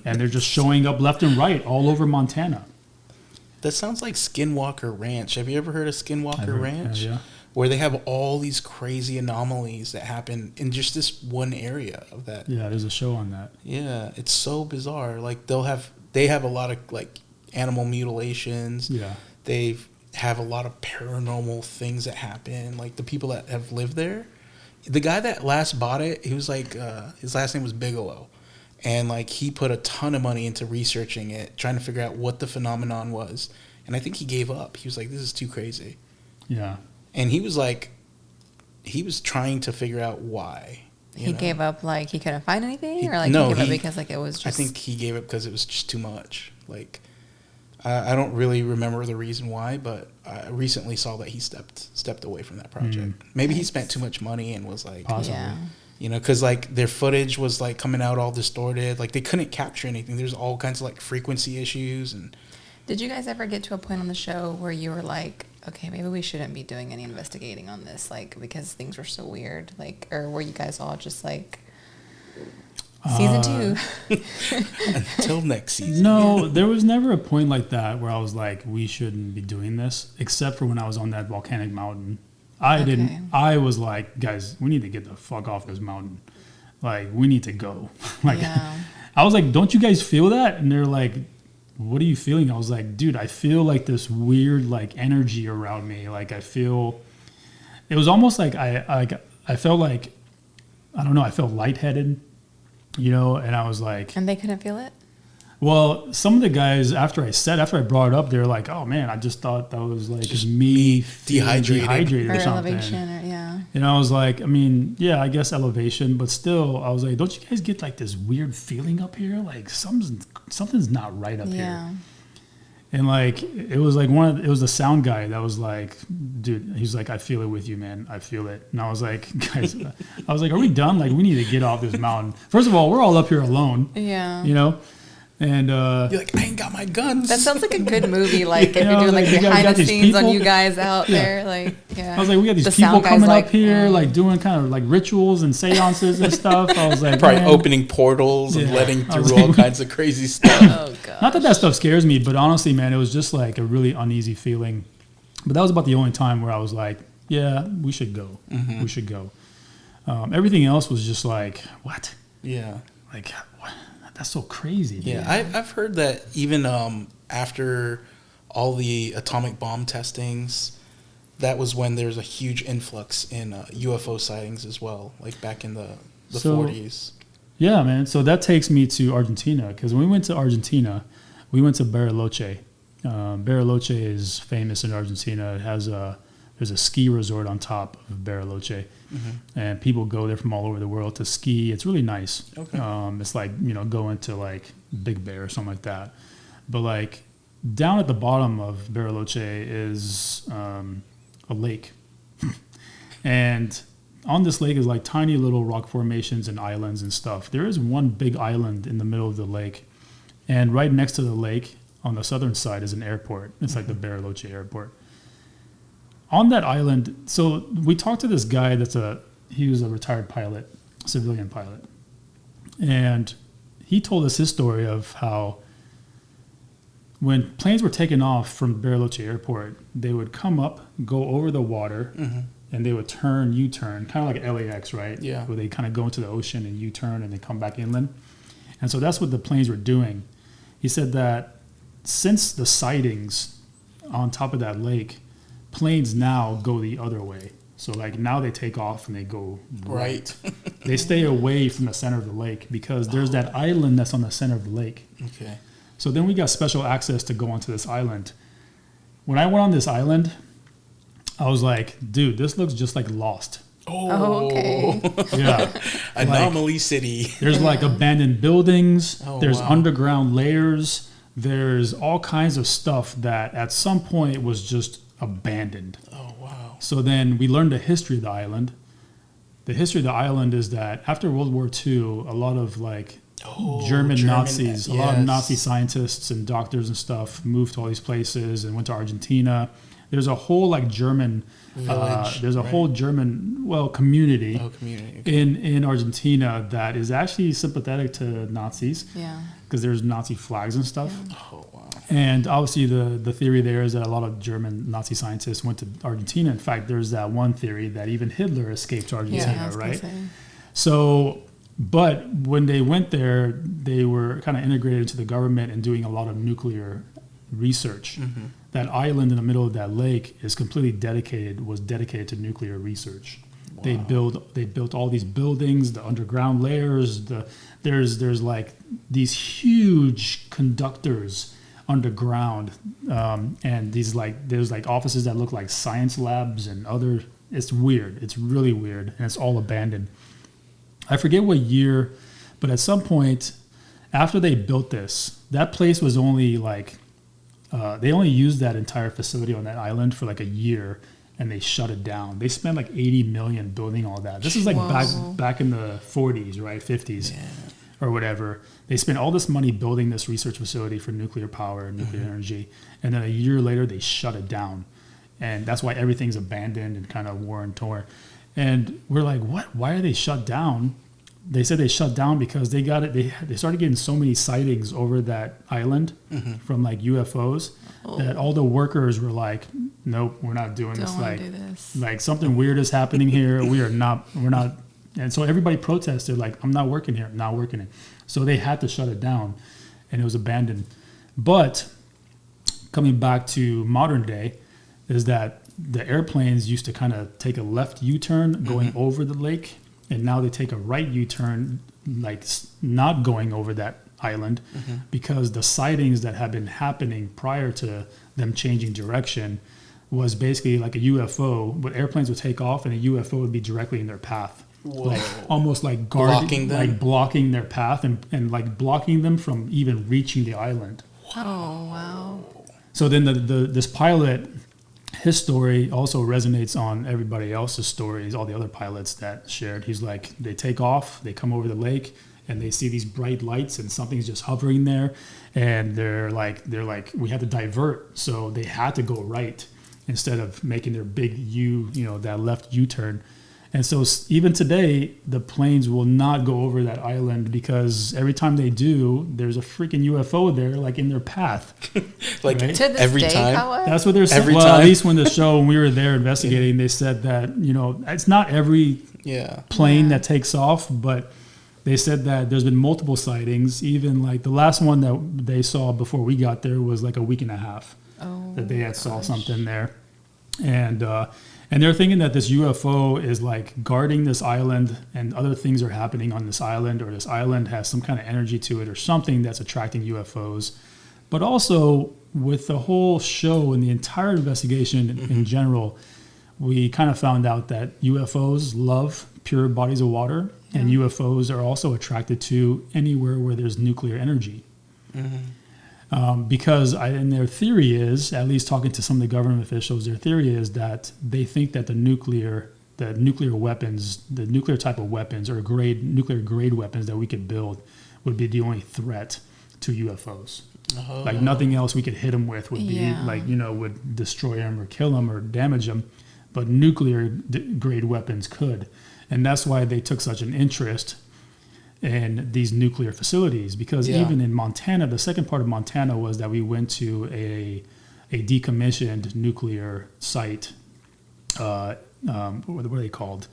And they're just showing up left and right all over Montana. That sounds like Skinwalker Ranch. Have you ever heard of Skinwalker Ranch? Yeah. Where they have all these crazy anomalies that happen in just this one area of that. Yeah, there's a show on that. Yeah, it's so bizarre. Like, they have a lot of like animal mutilations. Yeah. They have a lot of paranormal things that happen. Like, the people that have lived there. The guy that last bought it, he was like, his last name was Bigelow. And, like, he put a ton of money into researching it, trying to figure out what the phenomenon was. And I think he gave up. He was like, this is too crazy. Yeah. And he was like, he was trying to figure out why. He gave up, like, he couldn't find anything? Or, like, no, he gave up because, like, it was just... I think he gave up because it was just too much. Like, I don't really remember the reason why, but I recently saw that he stepped away from that project. Maybe he spent too much money and was like... Possibly. Yeah. You know, because, like, their footage was, like, coming out all distorted. Like, they couldn't capture anything. There's all kinds of, like, frequency issues. And Did you guys ever get to a point on the show where you were like, okay, maybe we shouldn't be doing any investigating on this, like, because things were so weird? Like, or were you guys all just like, season 2? until next season. No, there was never a point like that where I was like, we shouldn't be doing this, except for when I was on that volcanic mountain. I was like, guys, we need to get the fuck off this mountain. Like, we need to go. Like, Yeah. I was like, don't you guys feel that? And they're like, what are you feeling? I was like, dude, I feel like this weird, like, energy around me. Like, I feel, it was almost like I felt like, I don't know, I felt lightheaded, you know, and I was like. And they couldn't feel it? Well, some of the guys, after I brought it up, they were like, oh man, I just thought that was like just me dehydrated or something. Elevation, or, yeah. And I was like, I mean, yeah, I guess elevation, but still, I was like, don't you guys get like this weird feeling up here? Like something's not right up here. And like, it was like it was the sound guy that was like, dude, he's like, I feel it with you, man. I feel it. And I was like, guys, I was like, are we done? Like, we need to get off this mountain. First of all, we're all up here alone. Yeah. You know? And you're like, I ain't got my guns. That sounds like a good movie. Like, if you're doing like behind the scenes on you guys out there, like, yeah. I was like, we got these people coming up here, like doing kind of like rituals and seances and stuff. I was like, probably opening portals and letting through all kinds of crazy stuff. Oh god. Not that stuff scares me, but honestly, man, it was just like a really uneasy feeling. But that was about the only time where I was like, yeah, we should go. We should go. Everything else was just like, what? Yeah. Like, what? That's so crazy. Yeah, I've heard that even after all the atomic bomb testings, that was when there was a huge influx in UFO sightings as well, like back in the 40s. Yeah, man. So that takes me to Argentina, because when we went to Argentina, we went to Bariloche. Bariloche is famous in Argentina. It has there's a ski resort on top of Bariloche, and people go there from all over the world to ski. It's really nice. Okay. It's like, going to like Big Bear or something like that. But like down at the bottom of Bariloche is a lake, and on this lake is like tiny little rock formations and islands and stuff. There is one big island in the middle of the lake, and right next to the lake on the southern side is an airport. It's like the Bariloche airport. On that island, so we talked to this guy he was a retired pilot, civilian pilot. And he told us his story of how when planes were taking off from Bariloche airport, they would come up, go over the water, and they would U-turn, kind of like LAX, right? Yeah. Where they kind of go into the ocean and U-turn and they come back inland. And so that's what the planes were doing. He said that since the sightings on top of that lake, planes now go the other way. So like now they take off and they go right. They stay away from the center of the lake because there's that island that's on the center of the lake. Okay. So then we got special access to go onto this island. When I went on this island, I was like, dude, this looks just like Lost. Oh, okay. Yeah. Anomaly City. There's like abandoned buildings. There's wow. underground layers. There's all kinds of stuff that at some point was just abandoned. Oh, wow. So then we learned the history of the island. The history of the island is that after World War II, a lot of like German Nazis, a lot of Nazi scientists and doctors and stuff moved to all these places and went to Argentina. There's a whole like German village. There's a whole German community. Community. Okay. In Argentina that is actually sympathetic to Nazis. Yeah. Because there's Nazi flags and stuff. Yeah. Oh, wow. And obviously the theory there is that a lot of German Nazi scientists went to Argentina. In fact, there's that one theory that even Hitler escaped Argentina, right? So, but when they went there, they were kind of integrated into the government and doing a lot of nuclear research. That island in the middle of that lake is completely dedicated to nuclear research. Wow. They built all these buildings, the underground layers. There's like these huge conductors underground, and there's like offices that look like science labs and other. It's weird. It's really weird, and it's all abandoned. I forget what year, but at some point after they built this, that place was only like. They only used that entire facility on that island for like a year, and they shut it down. They spent like $80 million building all that. This is like back in the 40s, right, 50s, or whatever. They spent all this money building this research facility for nuclear power and nuclear energy, and then a year later they shut it down, and that's why everything's abandoned and kind of worn and torn. And we're like, what? Why are they shut down? They said they shut down because they got it. They started getting so many sightings over that island from like UFOs that all the workers were like, "Nope, we're not doing this. Like something weird is happening here. We're not." And so everybody protested, like, "I'm not working here. I'm not working it." So they had to shut it down, and it was abandoned. But coming back to modern day, is that the airplanes used to kind of take a left U-turn going over the lake. And now they take a right U-turn, like not going over that island, because the sightings that had been happening prior to them changing direction was basically like a UFO. But airplanes would take off, and a UFO would be directly in their path, like almost like blocking their path and like blocking them from even reaching the island. Oh wow! So then this pilot. His story also resonates on everybody else's stories, all the other pilots that shared. He's like, they take off, they come over the lake, and they see these bright lights, and something's just hovering there, and they're like, we had to divert, so they had to go right instead of making their big that left U-turn, And so even today, the planes will not go over that island because every time they do, there's a freaking UFO there, like in their path. Like right? To this every day, time. Kawa? That's what they're saying. Every Well, time. at least when when we were there investigating, they said that, you know, it's not every plane that takes off, but they said that there's been multiple sightings. Even like the last one that they saw before we got there was like a week and a half that they had saw something there. And they're thinking that this UFO is like guarding this island and other things are happening on this island, or this island has some kind of energy to it or something that's attracting UFOs. But also with the whole show and the entire investigation in general, we kind of found out that UFOs love pure bodies of water, and UFOs are also attracted to anywhere where there's nuclear energy. Because and their theory is, at least talking to some of the government officials, their theory is that they think that the nuclear weapons, the nuclear type of weapons or nuclear grade weapons that we could build would be the only threat to UFOs. Oh. Like nothing else we could hit them with would be like, you know, would destroy them or kill them or damage them. But nuclear grade weapons could. And that's why they took such an interest in these nuclear facilities, because even in Montana, the second part of Montana was that we went to a decommissioned nuclear site. What are they called?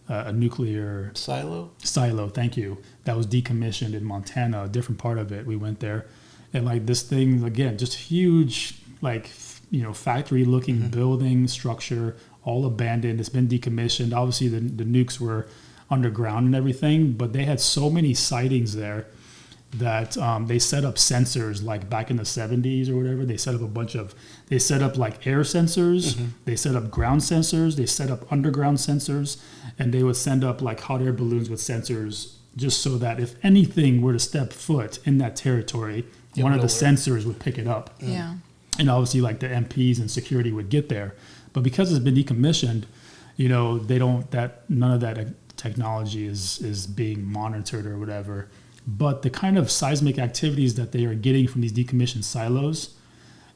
A nuclear Silo. Thank you. That was decommissioned in Montana. A different part of it. We went there, and like this thing again, just huge, like, you know, factory-looking building structure, all abandoned. It's been decommissioned. Obviously, the nukes were underground and everything, but they had so many sightings there that they set up sensors, like back in the 70s or whatever. They set up like air sensors, they set up ground sensors, they set up underground sensors, and they would send up like hot air balloons with sensors just so that if anything were to step foot in that territory, one of the sensors would pick it up. Yeah. And obviously like the MPs and security would get there. But because it's been decommissioned, you know, none of that technology is being monitored or whatever. But the kind of seismic activities that they are getting from these decommissioned silos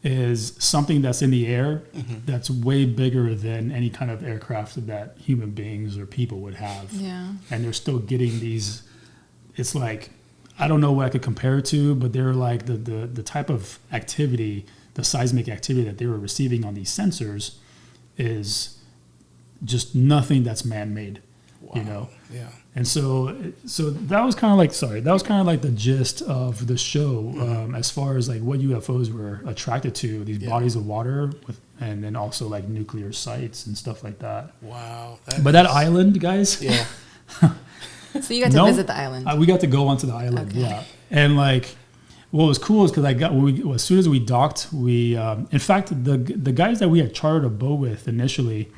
is something that's in the air that's way bigger than any kind of aircraft that human beings or people would have. Yeah. And they're still getting these, it's like, I don't know what I could compare it to, but they're like the type of activity, the seismic activity that they were receiving on these sensors is just nothing that's man-made. Wow. You know? Yeah. And so that was kind of like the gist of the show, as far as like what UFOs were attracted to, these bodies of water and then also like nuclear sites and stuff like that. Wow. That island, guys. Yeah. So you got to visit the island. We got to go onto the island, yeah. And like, what was cool is because as soon as we docked, in fact, the guys that we had chartered a boat with initially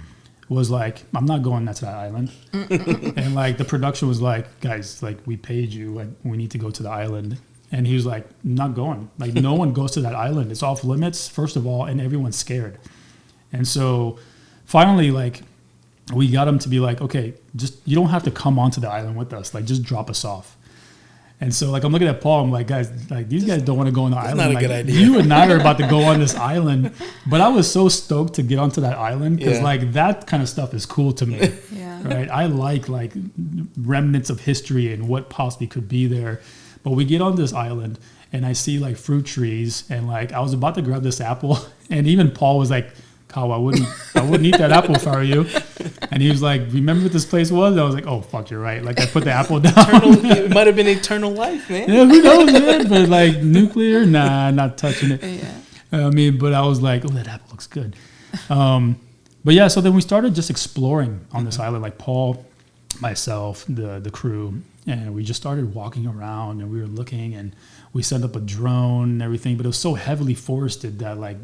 was like, I'm not going to that island. And like the production was like, guys, like we paid you, like we need to go to the island. And he was like, not going. Like no one goes to that island. It's off limits, first of all, and everyone's scared. And so finally, like we got him to be like, okay, you don't have to come onto the island with us. Like just drop us off. And so, like, I'm looking at Paul. I'm like, guys, like these guys don't want to go on the island. Not a like, good idea. You and I are about to go on this island. But I was so stoked to get onto that island because, like, that kind of stuff is cool to me. Yeah. Right? I like remnants of history and what possibly could be there. But we get on this island, and I see like fruit trees, and like I was about to grab this apple, and even Paul was like, Kawa, I wouldn't eat that apple if I were you. And he was like, remember what this place was? I was like, oh, fuck, you're right. Like, I put the apple down. It might have been eternal life, man. Yeah, who knows, man? But, like, nuclear, nah, not touching it. Yeah. I mean, but I was like, oh, that apple looks good. But, yeah, so then we started just exploring on this island, like Paul, myself, the crew, and we just started walking around, and we were looking, and we set up a drone and everything, but it was so heavily forested that like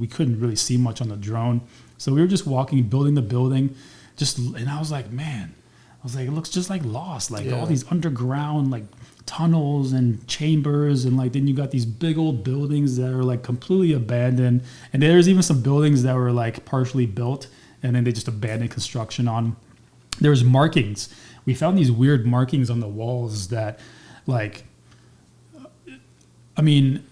we couldn't really see much on the drone. So we were just walking, building the building, and I was like, it looks just like Lost, like all these underground like tunnels and chambers, and like then you got these big old buildings that are like completely abandoned, and there's even some buildings that were like partially built, and then they just abandoned construction on. There's markings. We found these weird markings on the walls that like. I mean,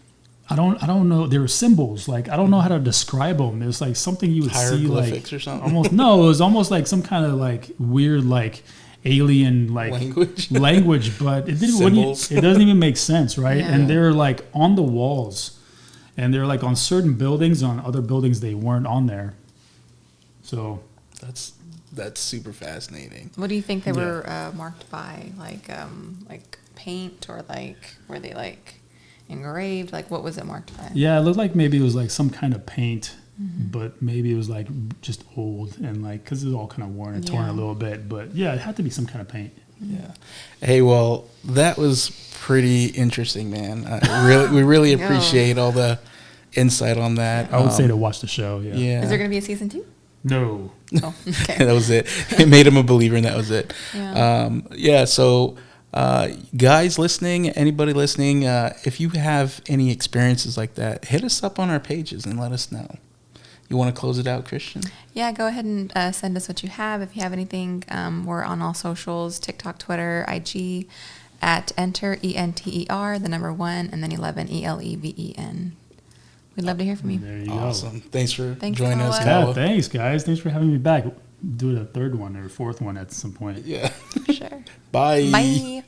I don't know. There were symbols. Like, I don't know how to describe them. It was like something you would see, like Hieroglyphics or something? almost. No, it was almost like some kind of like weird, like alien, like Language? but it Symbols. it doesn't even make sense, right? Yeah. And they're like on the walls, and they're like on certain buildings. On other buildings, they weren't on there. So That's super fascinating. What do you think they were marked by? Like paint, or like were they like engraved? Like what was it marked by? yeah, it looked like maybe it was like some kind of paint, but maybe it was like just old and like because it was all kind of worn and torn a little bit. But yeah, it had to be some kind of paint. Yeah. Hey, well, that was pretty interesting, man. We really appreciate all the insight on that. I would say to watch the show. Yeah. Yeah. Is there going to be a season 2? No. Oh, okay. That was it. It made him a believer, and that was it. Yeah. So, guys listening, anybody listening, if you have any experiences like that, hit us up on our pages and let us know. You want to close it out, Christian? Yeah, go ahead and send us what you have. If you have anything, we're on all socials, TikTok, Twitter, IG, at enter, ENTER, the number 1, and then 11, ELEVEN. We'd love to hear from you. There you Awesome. Thanks for Thanks, joining us, Kawa. go. Yeah, Kawa. thanks, guys. Thanks for having me back. Do a third one or fourth one at some point. Yeah. Sure. Bye. Bye.